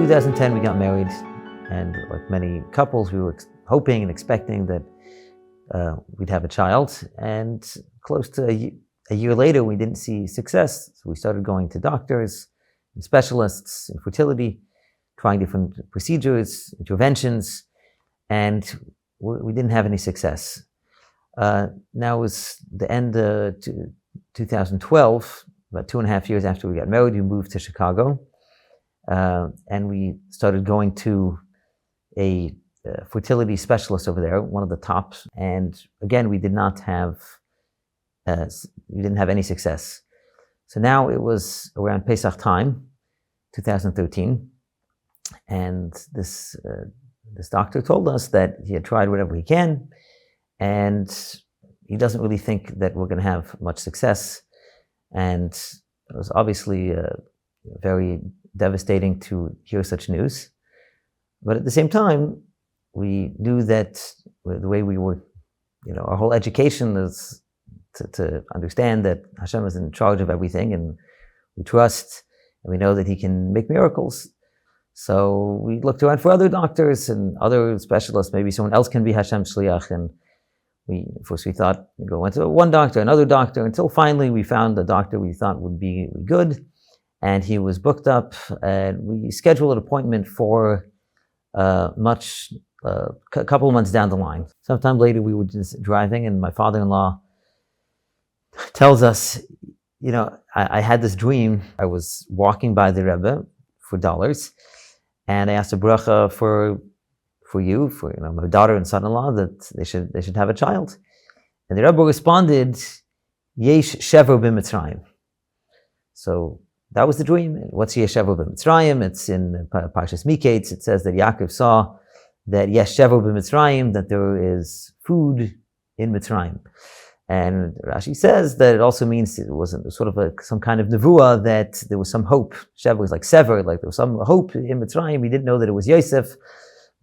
2010 we got married, and like many couples, we were hoping and expecting that we'd have a child. And close to a year later, we didn't see success. So we started going to doctors and specialists in fertility, trying different procedures, interventions, and we didn't have any success. Now it was the end of 2012, about 2.5 years after we got married, we moved to Chicago. And we started going to a fertility specialist over there, one of the tops. And again, we didn't have any success. So now it was around Pesach time, 2013. And this doctor told us that he had tried whatever he can, and he doesn't really think that we're going to have much success. And it was obviously very devastating to hear such news. But at the same time, we knew that the way we were, our whole education is to understand that Hashem is in charge of everything, and we trust and we know that He can make miracles. So we looked around for other doctors and other specialists. Maybe someone else can be Hashem's shliach. And first we thought we went to one doctor, another doctor, until finally we found a doctor we thought would be good. And he was booked up, and we scheduled an appointment for a couple of months down the line. Sometime later, we were just driving, and my father-in-law tells us, I had this dream. I was walking by the Rebbe for dollars, and I asked a bracha for my daughter and son-in-law that they should have a child. And the Rebbe responded, Yesh Shever b'Mitzrayim. So that was the dream. What's Yesh Shever b'Mitzrayim? It's in Parshas Miketz. It says that Yaakov saw that Yesh Shever b'Mitzrayim, that there is food in Mitzrayim. And Rashi says that it also means it was sort of some kind of nevuah, that there was some hope. Shever was like sever, like there was some hope in Mitzrayim. He didn't know that it was Yosef,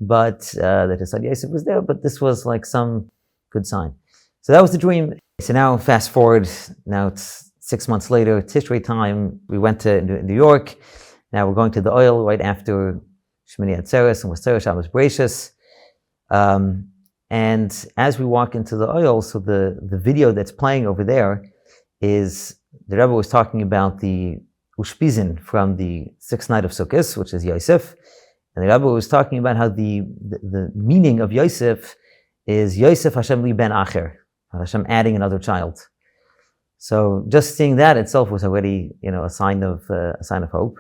but that his son Yosef was there, but this was like some good sign. So that was the dream. So now fast forward, now it's 6 months later, Tishrei time, we went to New York. Now we're going to the Oil right after Shmini Atzeres and Weseres Shabbos Bereishis. And as we walk into the Oil, so the video that's playing over there is, the Rebbe was talking about the Ushpizin from the sixth night of Sukkot, which is Yosef. And the Rebbe was talking about how the meaning of Yosef is Yosef Hashem li ben acher, Hashem adding another child. So just seeing that itself was already, a sign of hope.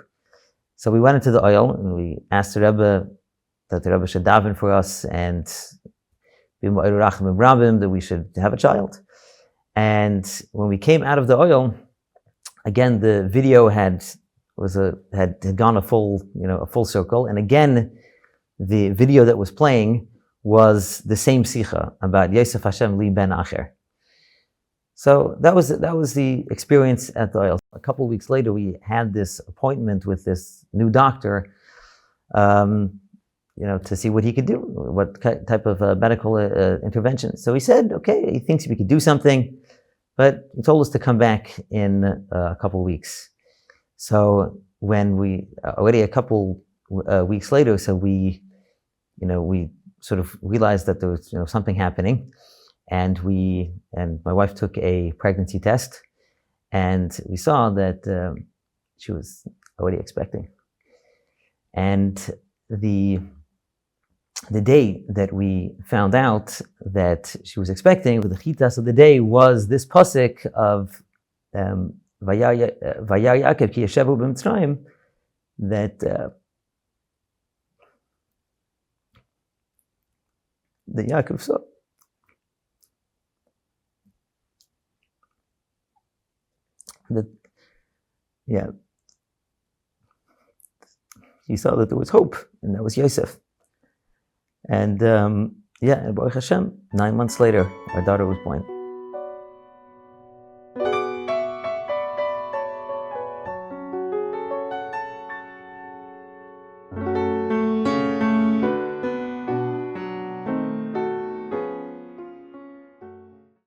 So we went into the Oil and we asked the Rebbe that the Rebbe should daven for us and that we should have a child. And when we came out of the Oil, again the video had gone a full circle, and again the video that was playing was the same sicha about Yosef Hashem li ben acher. So that was the experience at the Oil. A couple of weeks later, we had this appointment with this new doctor, to see what he could do, what type of medical intervention. So he said, okay, he thinks we could do something, but he told us to come back in a couple of weeks. So when we, already a couple weeks later, so we sort of realized that there was, something happening. And my wife took a pregnancy test, and we saw that she was already expecting. And the day that we found out that she was expecting, the chitas of the day was this pasuk of Vayar Yaakov ki yeshevu b'Mitzrayim, that Yaakov saw. He saw that there was hope, and that was Yosef. And Baruch Hashem, 9 months later, our daughter was born.